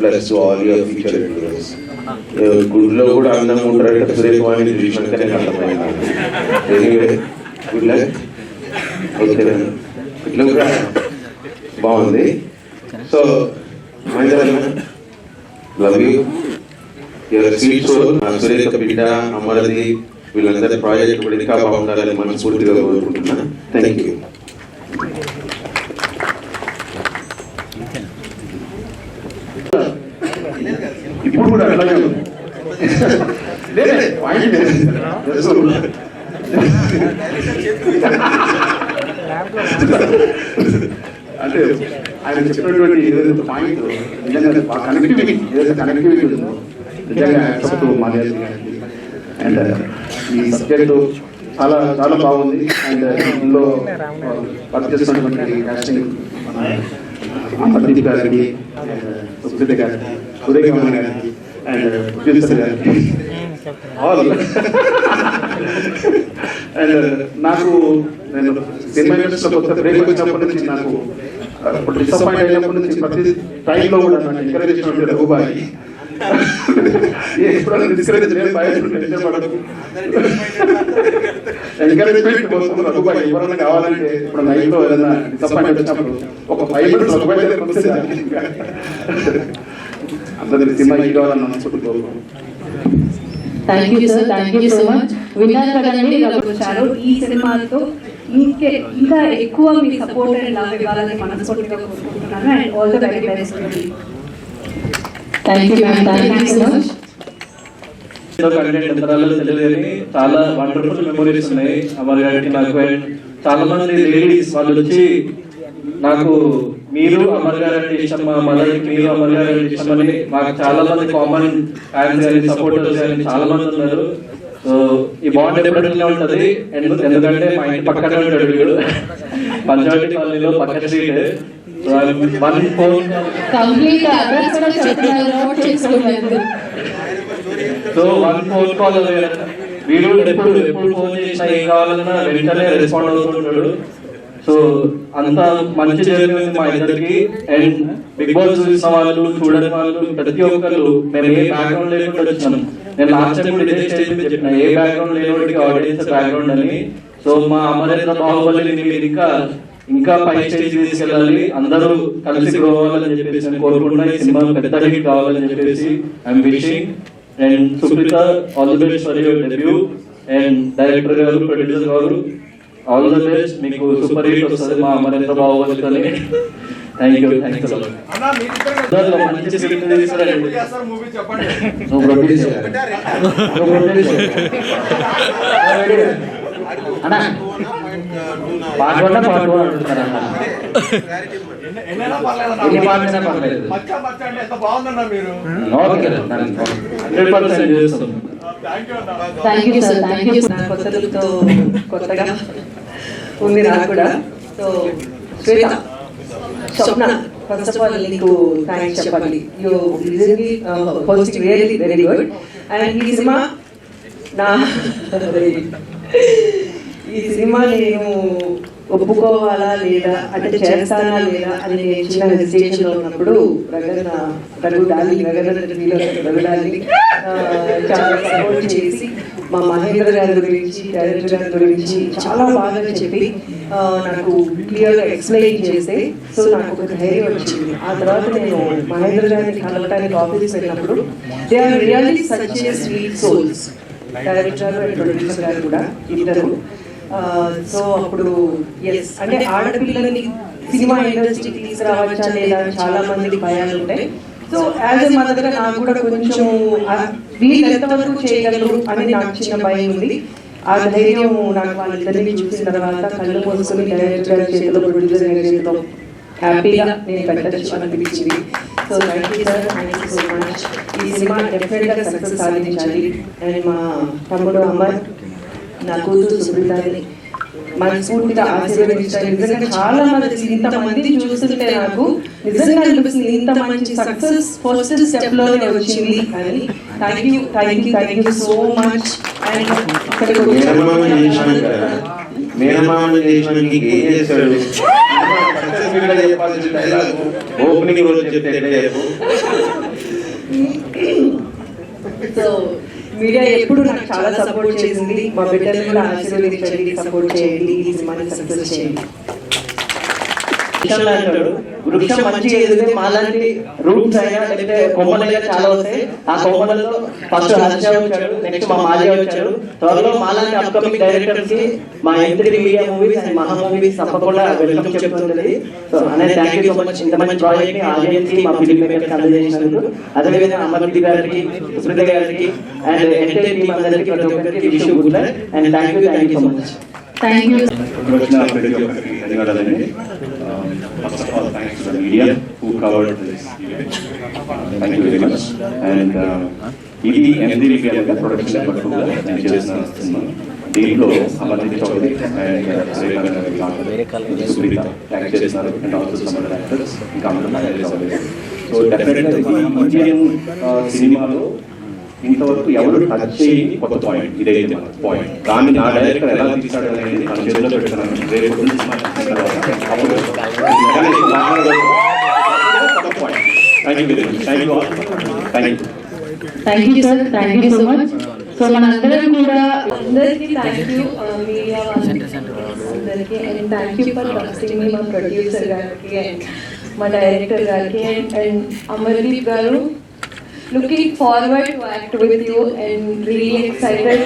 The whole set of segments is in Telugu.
Plus all your future endeavours. గుడిలో కూడా అందంగా ఉంటారంటే సురేఖవాణి చూసినాకనే అర్థమైంది. Anyway good luck. ఓకే, ఇట్లా కూడా బాగుంది. So Mahender love you, your sweet soul. Surekha బిడ్డ, అమరది, వీళ్ళందరి ప్రాజెక్ట్ కూడా ఇంకా బాగుండాలని మనస్ఫూర్తిగా కోరుకుంటున్నాను. Thank you. ఇప్పుడు కూడా అలాగే అంటే ఆయన చెప్పినటువంటి ఏదైతే పాయింట్ నిజంగా కనెక్టివిటీ, ఏదైతే కనెక్టివిటీ ఉందో నిజంగా యాక్సెప్ట్ మానేది. అండ్ ఈ సబ్జెక్టు చాలా చాలా బాగుంది. అండ్ ఇందులో వర్క్ చేస్తున్నటువంటి కాస్టింగ్ ప్రదీప్ గారికి, సుప్రీత గారికి, సురేఖ గారికి అండ్ ప్రొడ్యూసర్ గారికి అండ్ నాకు నేను సినిమా ఇండస్ట్రీలో కొత్త బ్రేక్ వచ్చినప్పటి నుంచి నాకు డిసప్పాయింట్ అయినప్పటి నుంచి ప్రతి టైంలో కూడా నన్ను ఎంకరేజ్ చేసినటువంటి రఘుబాయి. ఎప్పుడైనా డిస్కరేజ్ ఎంకరేజ్మెంట్ కోసం రఘుబాయి ఎవరైనా కావాలంటే ఇప్పుడు నైట్లో ఏదైనా డిసప్పాయింట్ వచ్చినప్పుడు ఒక 5 minutes రఘుబాయి అందరి సినిమా హీరో అని అనుకుంటున్నాను. Thank you sir, thank you so much. విన్నారు కదండి, వచ్చారు ఈ సినిమాతో ఇంకా ఎక్కువ మీ సపోర్ట్ అండ్ లవ్ ఇవ్వాలని మనస్ఫూర్తిగా కోరుకుంటున్నాను. And all the very best. Thank you ma'am, thank you so much. చాలా వండర్ఫుల్ మెమోరీస్ ఉన్నాయి అమర్ గారికి నాకు. అండ్ చాలా మంది లేడీస్ వాళ్ళు వచ్చి నాకు మీరు అమర్ గారు అంటే ఇష్టం, మా మదర్కి మీరు అమర్ గారు అంటే ఇష్టం అని మాకు చాలా మంది కామన్ ఫ్యాన్స్ కానీ సపోర్టర్స్ కానీ చాలా మంది ఉన్నారు. సో ఈ బాండ్ ఎప్పుడైనా ఉంటది. ఎందుకంటే మా ఇంటి పక్కనే ఉంటాడు వీడు, పంచాయతీ కాలనీలో పక్క స్ట్రీట్. వన్ ఫోన్ కాల్ వీడు ఎప్పుడు ఫోన్ చేసినా ఏం కావాలన్నా వెంటనే రెస్పాండ్ అవుతుంటాడు. సో అంత మంచి జరిగింది మా ఇద్దరికి. అండ్ బిగ్ బాస్ చూసిన వాళ్ళు, చూడని వాళ్ళు ప్రతి ఒక్కరు మేము ఏ బ్యాక్గ్రౌండ్ లేకుండా వచ్చినాం. నేను లాస్ట్ టైం కూడా ఇదే స్టేజ్ మీద చెప్పిన, ఏ బ్యాక్గ్రౌండ్ లేనివాడికి ఆడియన్స్ బ్యాక్గ్రౌండ్ అని. సో మా అమరేంద్ర బాహుబలిని మీరు ఇంకా పై స్టేజ్ తీసుకెళ్ళాలి, అందరూ కలిసి గ్రో అవ్వాలని చెప్పేసి నేను కోరుకుంటున్నా. ఈ సినిమా పెద్ద హిట్ కావాలని చెప్పేసి I'm wishing. And Supritha, all the best for your debut. And director గారు, ప్రొడ్యూసర్ గారు, ఆల్ ద బెస్ట్. మీకు సూపర్ హిట్ వస్తుంది మా అమరేంద్ర బాహుబలితో. Thank you, thank you. మంచి స్క్రిప్ట్ తీసుకురండి. కొత్తగా ఉంది నాకు కూడా. So Swetha, Swapna, first of all నీకు థ్యాంక్స్ చెప్పాలి. You hosting really very good. And ఈ సినిమా నేను ఒప్పుకోవాలా లేదా అంటే చేస్తానా లేదా అని నేను చిన్న హెసిటేషన్లో ఉన్నప్పుడు రఘు డార్లింగ్ చాలా సపోర్ట్ చేసి మా మహేంద్ర గారి గురించి, డైరెక్టర్ గారి గురించి చాలా బాగా చెప్పి నాకు క్లియర్గా ఎక్స్ప్లెయిన్ చేస్తే సో నాకు ఒక ధైర్యం వచ్చింది. ఆ తర్వాత నేను మహేంద్ర గారిని కలవటానికి ఆఫీస్ వెళ్ళినప్పుడు they are really such a sweet souls, director and producer గారు కూడా ఇద్దరు. సో అప్పుడు ఎస్ అంటే ఆడపిల్లలని సినిమా ఇండస్ట్రీకి తీసుకురావచ్చా లేదా చాలా మందికి భయాలు ఉంటాయి. సో యాజ్ ఎ మదర్గా నాకు కూడా కొంచెం వీళ్ళు ఎంతవరకు చేయగలరు అని నాకు చిన్న భయం ఉంది. ఆ ధైర్యం నాకు వాళ్ళిద్దరిని చూసిన తర్వాత కళ్ళు మూసుకుని డైరెక్టర్ గారి చేతిలో, ప్రొడ్యూసర్ గారి చేతిలో హ్యాపీగా నేను పెట్టచ్చు అనిపించింది. So thank you sir, thank you so much. ఈ సినిమా డెఫినెట్గా సక్సెస్ సాధించాలి. అండ్ మా తమ్ముడు అమర్, నా కూతురు సుబ్రతాని మనస్ఫూర్తిగా ఆశీర్వదించాలి. నిజంగా చాలా మంది ఇంతమంది చూస్తుంటే నాకు నిజంగా అనిపిస్తుంది ఇంత మంచి సక్సెస్ ఫస్ట్ స్టెప్ లోనే వచ్చింది అని. Thank you, thank you, thank you so much. And opening రోజు చెప్తే సో మీడియా ఎప్పుడు నాకు చాలా సపోర్ట్ చేసింది. మా బిడ్డలు కూడా ఆశీర్వదించండి, సపోర్ట్ చేయండి, ఈ సినిమాని సక్సెస్ చేయండి. వృక్షం మంచిగా ఎదిగితే మాలాంటి రూట్స్ అయినా లేకపోతే కొమ్మలైనా చాలా వస్తాయి. ఆ కొమ్మలలో ఫస్ట్ హర్ష వచ్చాడు, నెక్స్ట్ మా మాజీ వచ్చాడు. త్వరలో మాలాంటి అప్కమింగ్ డైరెక్టర్స్ కి మా M3 మీడియా మూవీస్ అండ్ మహా మూవీస్ తప్పకుండా వెల్కమ్ చెప్తుంది. సో అనేది థ్యాంక్ యూ సో మచ్. ఇంత మంచి ప్రాజెక్ట్ ని ఆడియన్స్ కి, మా ఫిల్మ్ మేకర్స్ అందజేసినందుకు, అదేవిధంగా అమర్దీప్ గారికి, సుప్రీత గారికి అండ్ ఎంటైర్ టీమ్ అందరికీ ప్రతి ఒక్కరికి wish good luck and thank you so much. Thank you. First of all, thanks to the media who covered this event. Thank you very much. And ఇది M3 ప్రొడక్షన్ నెంబర్ 2 నేను చేసిన సినిమా. దీంట్లో అమర్దీప్ చౌదరి అండ్ సుప్రీత యాక్ట్ చేస్తున్నారు and also some other actors ఇంకా అందరూ. సో డెఫినెట్గా ఇండియన్ సినిమాలో ఇంతవరకు ఎవరు టచ్ చేయని కొత్త పాయింట్ ఇదైతే పాయింట్. దాన్ని నా డైరెక్టర్ ఎలా తీసాడు అనేది నా చేతిలో పెడుతున్నాను. రేపు thank you sir, thank you so much. So మనందరం కూడా అందరికీ థ్యాంక్ యూ, మీడియా అందరికీ, and thank you for trusting me, మా ప్రొడ్యూసర్ గారికి అండ్ మా డైరెక్టర్ గారికి అండ్ అమర్దీప్ గారు. Looking forward to act with you and really excited.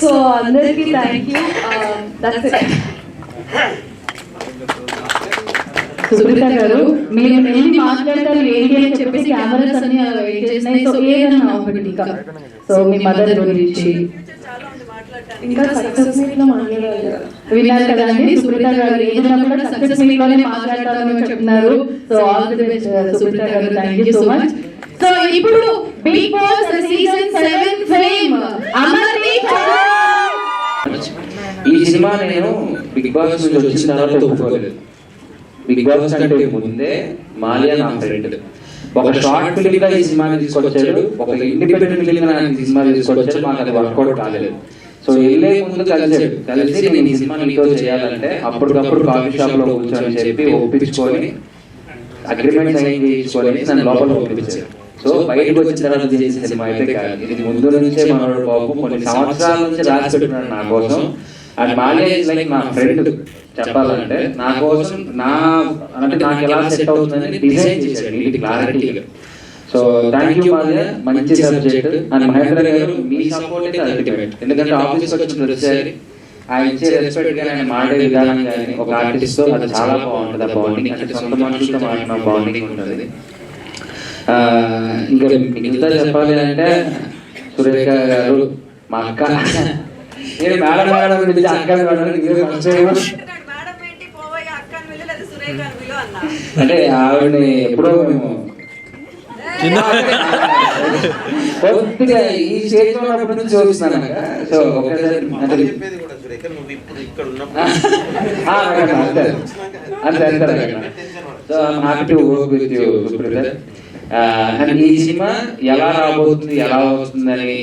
So andariki thank you. That's it. Supritha గారు, మీరు వెళ్ళి మాట్లాడతారు ఏంటి అని చెప్పేసి కెమెరాస్ అన్ని వెయిట్ చేసినాయి. సో ఏదన్నా ఒకటి ఇంకా సో మీ మదర్ గురించి ఇంకా సక్సెస్ మీట్ లో మాట్లాడాలి కదా, విన్నారు కదండి. సుప్రీత గారు ఏదైనా కూడా సక్సెస్ మీట్ లోనే మాట్లాడతారని చెప్తున్నారు. So all the best Supritha గారు, thank you so much. So ఇప్పుడు Big Boss season 7 fame Amardeep. ఈ సినిమా నేను బిగ్ బాస్ నుంచి వచ్చిన తర్వాత ఒప్పుకోలేదు. బిగ్ బాస్ అంటే ముందే మాల్యా నా ఫ్రెండ్, ఒక షార్ట్ ఫిల్మ్ గా ఈ సినిమాని తీసుకొచ్చాడు, ఒక ఇండిపెండెంట్ ఫిల్మ్ గా నాకు ఈ సినిమా తీసుకొచ్చాడు. మాకు అది వర్కౌట్ కాలేదు. సో వెళ్ళే ముందు కలిసి నేను ఈ సినిమా నీతో చేయాలంటే అప్పటికప్పుడు కాఫీ షాప్ లో కూర్చొని చెప్పి ఒప్పించుకొని అగ్రిమెంట్ సైన్ చేయించుకొని నన్ను లోపల ఒప్పించారు. సో బయటకు వచ్చిన తర్వాత చేసే సినిమా అయితే కాదు. ఇది ముందు నుంచే మనోడు బాబు కొన్ని సంవత్సరాల నుంచి రాసి పెట్టుకున్నాడు నా కోసం. అండ్ మాల్యా ఇస్ లైక్ నా ఫ్రెండ్. చెప్పాలంటే నా కోసం అంటే నాకు ఎలా సెట్ అవుతుందని డిజైన్ చేశాడు ఇది క్లారిటీగా. సో థ్యాంక్ యూ మాల్యా, మంచి సబ్జెక్ట్. అండ్ మహేంద్ర గారు మీ సపోర్ట్ అయితే అల్టిమేట్. ఎందుకంటే ఆఫీస్ వచ్చిన ప్రతిసారి ఆయన ఇచ్చే రెస్పెక్ట్ కానీ ఆయన మాడే విధానం కానీ ఒక ఆర్టిస్ట్ తో అది చాలా బాగుంటుంది. ఆ బాండింగ్ అంటే సొంత మనుషులతో మాట్లాడిన బాండింగ్ ఉంటుంది. ఇంకా మిగతా చెప్పాలి అంటే సురేఖ గారు మా అక్క. నేను మేడం మేడం పిలిచి అక్క అంటే ఆవిడని ఎప్పుడో మేము కొద్దిగా ఈ స్టేజ్ లో ఉన్నప్పటి నుంచి చూస్తున్నాను. సో ఒకసారి అంతే. So I'm happy to work with you Supritha. And ఈ సినిమా ఎలా రాబోతుంది ఎలా వస్తుందని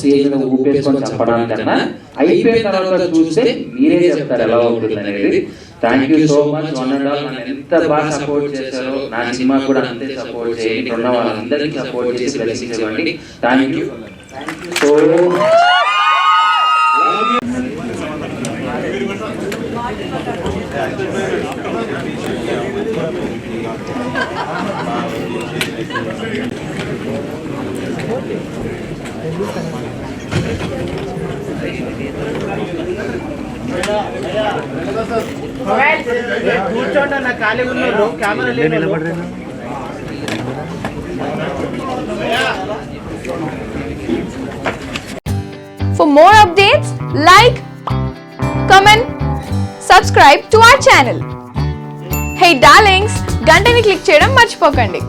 స్టేజ్ మీద ఊపేసుకొని చెప్పడానికన్నా అయిపోయిన తర్వాత చూస్తే మీరే చెప్తారు ఎలా అవుతుంది అనేది. Thank you so much one and all. నన్ను ఎంత బాగా సపోర్ట్ చేశారో నా సినిమా కూడా అంతే సపోర్ట్ చేయండి. ఉన్న వాళ్ళందరికీ సపోర్ట్ చేసి బ్లెస్సింగ్స్ ఇవ్వండి. థ్యాంక్ యూ సో కూర్చోండి నా ఖాళీ ఉన్నారు కెమెరా లేదు. For more updates, like, comment, subscribe to our channel. Hey darlings, గంటని click చేయడం మర్చిపోకండి.